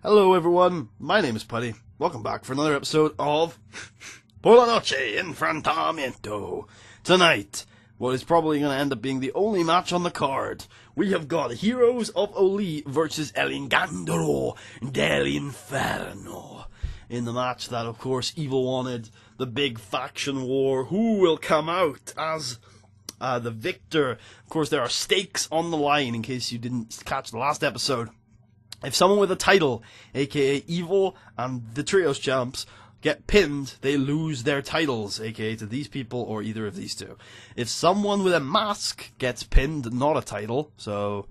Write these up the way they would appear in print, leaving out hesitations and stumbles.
Hello everyone, my name is Putty. Welcome back for another episode of Por la Noche Enfrentamiento. Tonight, what is probably going to end up being the only match on the card, we have got Heroes of OLLIE versus El Engendro del Inferno. In the match that, of course, Evil wanted, the big faction war. Who will come out as the victor? Of course, there are stakes on the line in case you didn't catch the last episode. If someone with a title, aka Evil and the Trios champs, get pinned, they lose their titles, aka to these people or either of these two. If someone with a mask gets pinned, not a title, so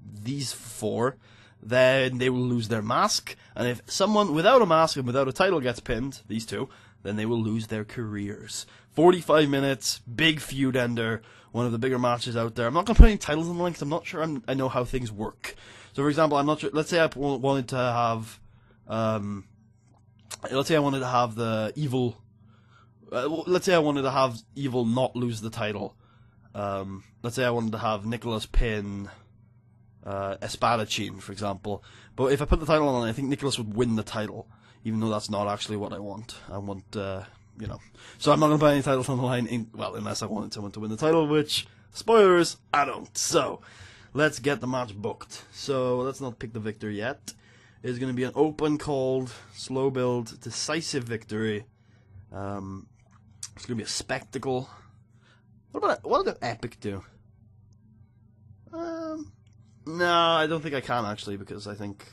these four, then they will lose their mask. And if someone without a mask and without a title gets pinned, these two, then they will lose their careers. 45 minutes, big feud ender, one of the bigger matches out there. I'm not going to put any titles on the line because I'm not sure I know how things work. So, for example, I'm not sure. Let's say I wanted to have, let's say I wanted to have the Evil. Let's say I wanted to have Evil not lose the title. Let's say I wanted to have Nicholas pin Espadachín, for example. But if I put the title on, I think Nicholas would win the title, even though that's not actually what I want. I want, you know. So I'm not going to put any titles on the line, well, unless I wanted someone to win the title, which, spoilers, I don't. So, let's get the match booked. So, let's not pick the victor yet. It's going to be an open, cold, slow build, decisive victory. It's going to be a spectacle. What did Epic do? No, I don't think I can actually, because I think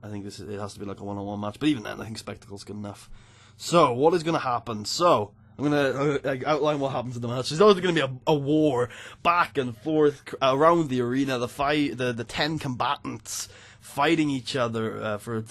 it has to be like a one-on-one match. But even then, I think spectacle's good enough. So, what is going to happen? So, I'm going to outline what happens in the match. There's always going to be a war back and forth around the arena. The 10 combatants fighting each other for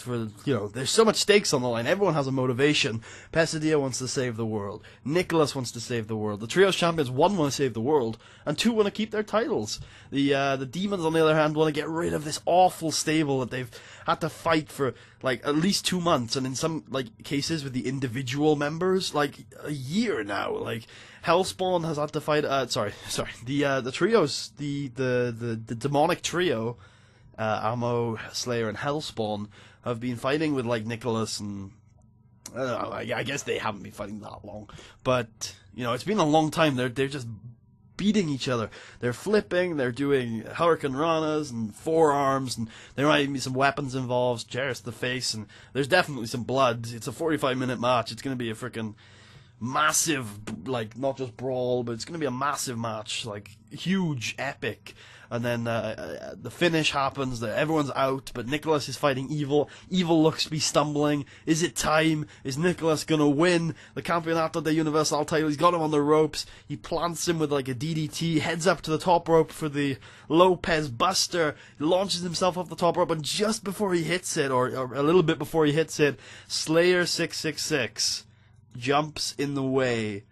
you know, there's so much stakes on the line. Everyone has a motivation. Pesadilla wants to save the world. Nicholas wants to save the world. The Trios champions, one, want to save the world, and two, want to keep their titles. The demons, on the other hand, want to get rid of this awful stable that they've had to fight for like at least 2 months, and in some like cases with the individual members, like a year now. Like Hellspawn has had to fight. The trios, the demonic trio. Ammo, Slayer, and Hellspawn have been fighting with like Nicholas, and I guess they haven't been fighting that long, but you know, it's been a long time. They're just beating each other. They're flipping. They're doing Hurricane Ranas and forearms, and there might even be some weapons involved. Jarrus the face, and there's definitely some blood. It's a 45-minute match. It's gonna be a freaking massive, like, not just brawl, but it's going to be a massive match, like, huge, epic. And then the finish happens, everyone's out, but Nicholas is fighting Evil. Evil looks to be stumbling. Is it time? Is Nicholas going to win the Campeonato de Universal title? He's got him on the ropes. He plants him with, like, a DDT, heads up to the top rope for the Lopez Buster. He launches himself off the top rope, and just before he hits it, or a little bit before he hits it, Slayer 666 jumps in the way,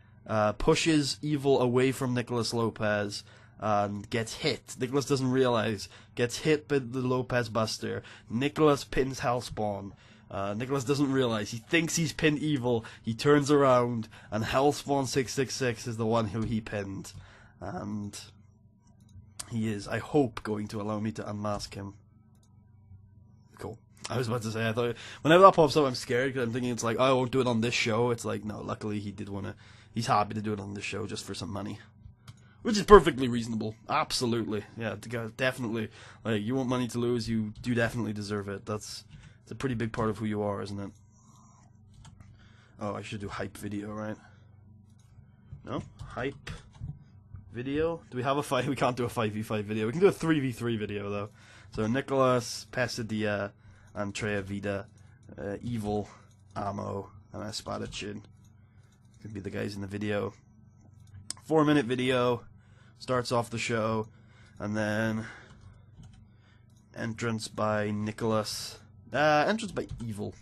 pushes Evil away from Nicholas Lopez, and gets hit. Nicholas doesn't realize, gets hit by the Lopez Buster. Nicholas pins Hellspawn. Nicholas doesn't realize, he thinks he's pinned Evil, he turns around, and Hellspawn 666 is the one who he pinned. And he is, I hope, going to allow me to unmask him. Cool. I was about to say, I thought, whenever that pops up, I'm scared, because I'm thinking it's like, oh, I won't do it on this show. It's like, no, luckily he did want to, he's happy to do it on this show just for some money. Which is perfectly reasonable. Absolutely. Yeah, definitely. Like, you want money to lose, you do definitely deserve it. It's a pretty big part of who you are, isn't it? Oh, I should do hype video, right? No? Hype video? Do we have a fight? We can't do a 5v5 video. We can do a 3v3 video, though. So, Nicholas, Pesadilla, Andrea Vida, Evil, Ammo, and Espadachín could be the guys in the video. 4-minute video, starts off the show, and then entrance by Nicholas, entrance by Evil.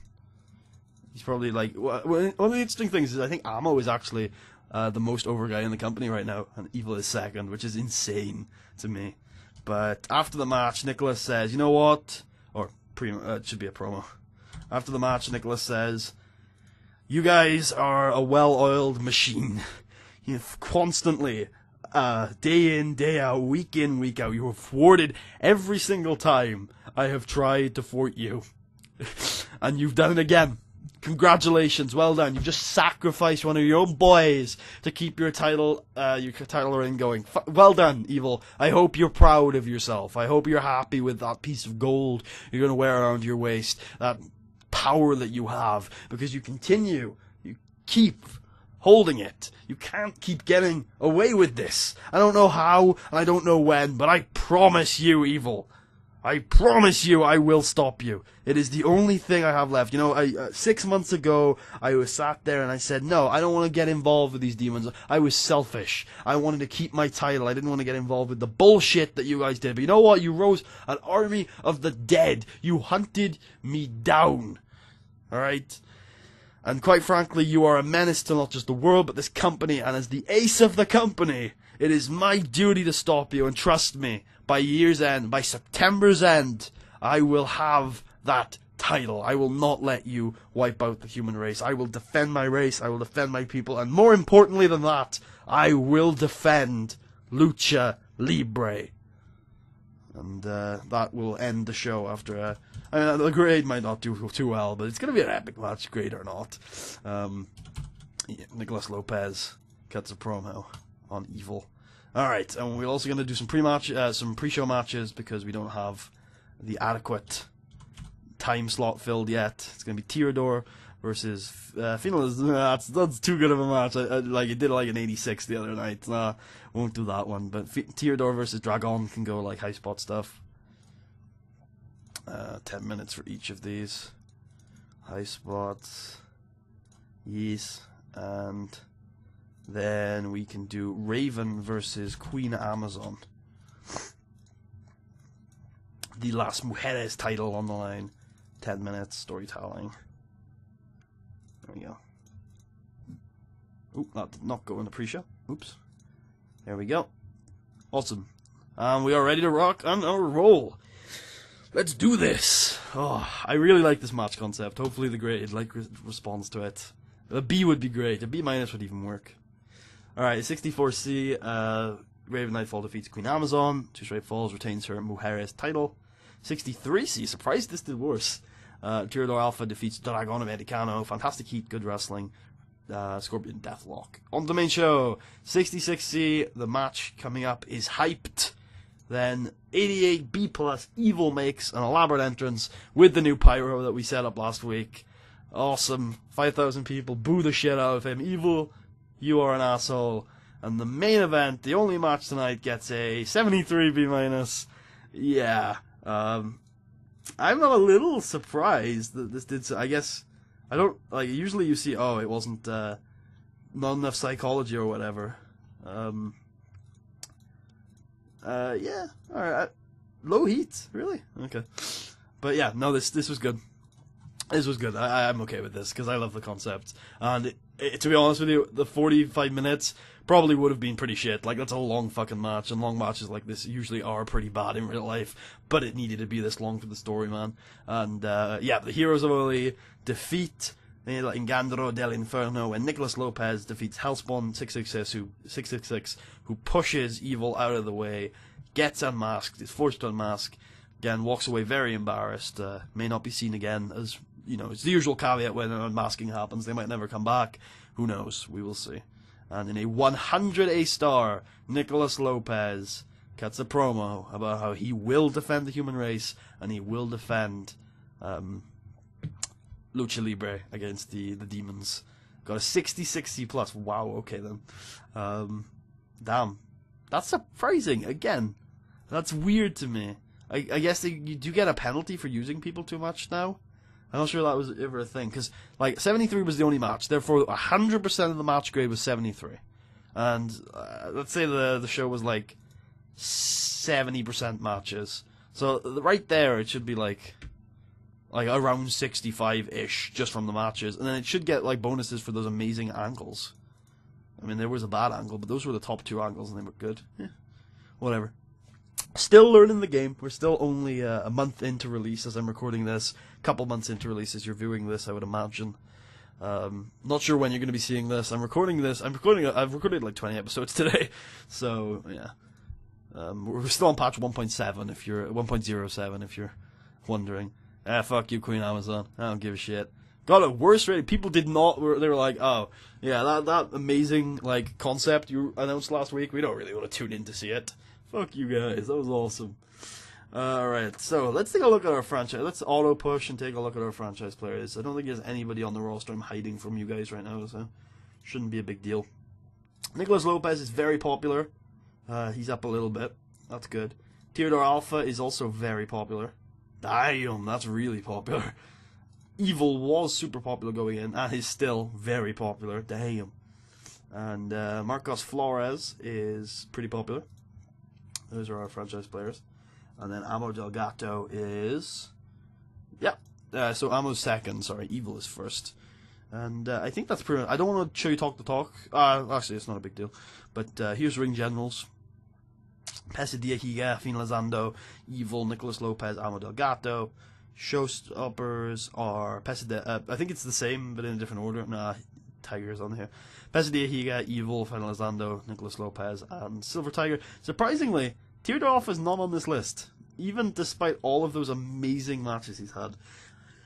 He's probably like, one of the interesting things is I think Ammo is actually the most over guy in the company right now, and Evil is second, which is insane to me. But after the match, Nicholas says, you know what? Or it should be a promo. After the match, Nicholas says, you guys are a well-oiled machine. You've constantly, day in, day out, week in, week out, you have thwarted every single time I have tried to thwart you. And you've done it again. Congratulations, well done. You've just sacrificed one of your own boys to keep your title reign going. Well done, Evil. I hope you're proud of yourself. I hope you're happy with that piece of gold you're going to wear around your waist. That power that you have. Because you keep holding it. You can't keep getting away with this. I don't know how, and I don't know when, but I promise you, Evil. I promise you I will stop you. It is the only thing I have left. You know, 6 months ago, I was sat there and I said, no, I don't want to get involved with these demons. I was selfish. I wanted to keep my title. I didn't want to get involved with the bullshit that you guys did. But you know what? You rose an army of the dead. You hunted me down. Alright? And quite frankly, you are a menace to not just the world, but this company. And as the ace of the company, it is my duty to stop you. And trust me, by year's end, by September's end, I will have that title. I will not let you wipe out the human race. I will defend my race. I will defend my people. And more importantly than that, I will defend Lucha Libre. And that will end the show after the grade might not do too well, but it's going to be an epic match, grade or not. Nicholas Lopez cuts a promo on Evil. Alright, and we're also going to do some pre-show matches because we don't have the adequate time slot filled yet. It's going to be Tirador versus Finals. That's too good of a match. I did like an 86 the other night. Won't do that one. But Tirador versus Dragon can go like high spot stuff. 10 minutes for each of these. High spots. Yes. And then we can do Raven versus Queen Amazon. The Las Mujeres title on the line. 10 minutes storytelling. There we go. Oop, that did not go in the pre-show. Oops. There we go. Awesome. We are ready to rock and roll. Let's do this. Oh, I really like this match concept. Hopefully the grade responds to it. A B would be great. A B minus would even work. Alright, 64C, Raven Nightfall defeats Queen Amazon. 2 straight falls, retains her Mujeres title. 63C, surprised this did worse. Tirador Alpha defeats Dragon Americano. Fantastic heat, good wrestling. Scorpion Deathlock. On the main show, 66C, the match coming up is hyped. Then 88B+, Evil makes an elaborate entrance with the new pyro that we set up last week. Awesome. 5,000 people boo the shit out of him. Evil, you are an asshole. And the main event, the only match tonight, gets a 73B-. Yeah. I'm not a little surprised that this did so. I guess, I don't, usually you see, oh, it wasn't, not enough psychology or whatever. Yeah, alright. Low heat, really? Okay. But yeah, no, this was good. This was good. I'm okay with this, because I love the concept. And to be honest with you, the 45 minutes probably would have been pretty shit. That's a long fucking match, and long matches like this usually are pretty bad in real life, but it needed to be this long for the story, man. And, yeah, the Heroes of OLLIE defeat Ingandro del Inferno, and Nicholas Lopez defeats Hellspawn 666, who pushes Evil out of the way, gets unmasked, is forced to unmask, again, walks away very embarrassed, may not be seen again, as, you know, it's the usual caveat when an unmasking happens, they might never come back, who knows, we will see. And in a 100 A-star, Nicholas Lopez cuts a promo about how he will defend the human race, and he will defend, Lucha Libre against the demons. Got a 66C+. Wow, okay then. Damn. That's surprising, again. That's weird to me. I guess you do get a penalty for using people too much now. I'm not sure that was ever a thing, because, 73 was the only match, therefore 100% of the match grade was 73. And, let's say the show was, 70% matches. So, right there, it should be, around 65-ish, just from the matches. And then it should get, bonuses for those amazing angles. I mean, there was a bad angle, but those were the top 2 angles, and they were good. Yeah. Whatever. Still learning the game. We're still only a month into release as I'm recording this. A couple months into release as you're viewing this, I would imagine. Not sure when you're going to be seeing this. I've recorded 20 episodes today. So, yeah. We're still on patch 1.7 if you're 1.07 if you're wondering. Fuck you, Queen Amazon. I don't give a shit. Got a worse rating. People did not. They were like, oh, yeah, that amazing like concept you announced last week. We don't really want to tune in to see it. Fuck you guys. That was awesome. Alright, so let's take a look at our franchise. Let's auto push and take a look at our franchise players. I don't think there's anybody on the roster I'm hiding from you guys right now, so shouldn't be a big deal. Nicholas Lopez is very popular. He's up a little bit. That's good. Theodore Alpha is also very popular. Damn, that's really popular. Evil was super popular going in, and is still very popular. Damn. And Marcos Flores is pretty popular. Those are our franchise players. And then Amo Delgato is... Yeah, so Amo's second, sorry, Evil is first. And I think that's pretty much... I don't want to show you talk the talk. Actually, it's not a big deal. But here's Ring Generals. Pesadilla Higa, Finn Lazando, Evil, Nicholas Lopez, Amo Delgato. Showstoppers are Pesadilla... I think it's the same, but in a different order. Nah, Tiger's on here. Pesadilla Higa, Evil, Finn Lazando, Nicholas Lopez, and Silver Tiger. Surprisingly... Theodore Alpha is not on this list, even despite all of those amazing matches he's had.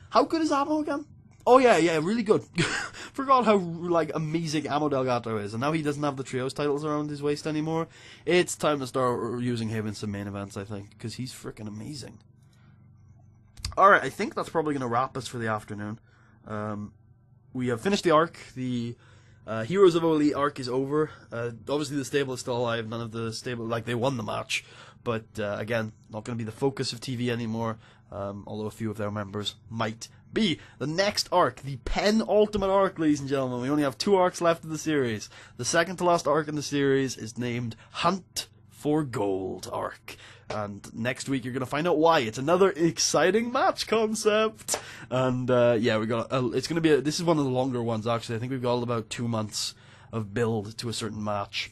How good is Amo again? Oh yeah, really good. Forgot how like amazing Amo Delgato is, and now he doesn't have the trios titles around his waist anymore. It's time to start using him in some main events, I think, because he's freaking amazing. Alright, I think that's probably going to wrap us for the afternoon. We have finished the arc. The Heroes of OLLIE arc is over. Obviously the stable is still alive. None of the stable, like, they won the match. But, again, not going to be the focus of TV anymore. Although a few of their members might be. The next arc, the penultimate arc, ladies and gentlemen. We only have 2 arcs left of the series. The second to last arc in the series is named Hunt for Gold arc. And next week you're going to find out why. It's another exciting match concept. And, yeah, we got, it's going to be, this is one of the longer ones, actually. I think we've got about 2 months of build to a certain match.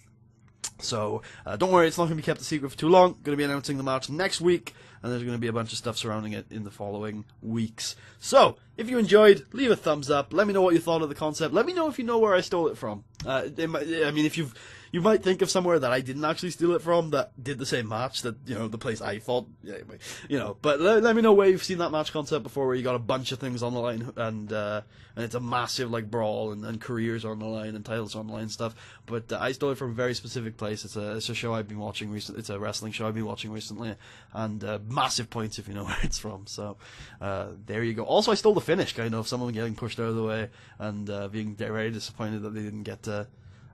So, don't worry, it's not going to be kept a secret for too long. Going to be announcing the match next week, and there's going to be a bunch of stuff surrounding it in the following weeks. So, if you enjoyed, leave a thumbs up. Let me know what you thought of the concept. Let me know if you know where I stole it from. I mean, if you might think of somewhere that I didn't actually steal it from that did the same match, that, you know, the place I thought, you know, but let me know where you've seen that match concept before, where you got a bunch of things on the line, and it's a massive, like, brawl, and careers on the line, and titles on the line and stuff, but I stole it from a very specific place. It's a show I've been watching recently. It's a wrestling show I've been watching recently, and massive points if you know where it's from, so there you go. Also, I stole the finish, kind of, someone getting pushed out of the way, and being very disappointed that they didn't get to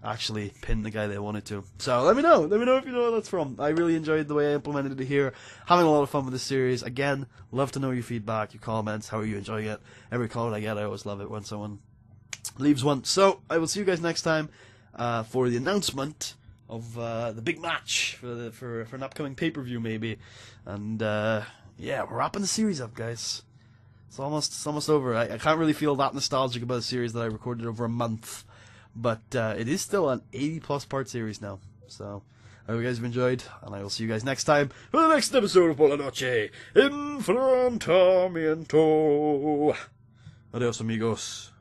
actually pin the guy they wanted to. So let me know if you know where that's from. I really enjoyed the way I implemented it here. Having a lot of fun with this series. Again, love to know your feedback, your comments, how are you enjoying it. Every comment I get, I always love it when someone leaves one. So I will see you guys next time for the announcement of the big match for an upcoming pay-per-view maybe. And yeah, we're wrapping the series up, guys. It's almost over. I can't really feel that nostalgic about a series that I recorded over a month. But it is still an 80-plus part series now. So, I hope you guys have enjoyed, and I will see you guys next time for the next episode of Por la Noche Enfrentamiento. Adios, amigos.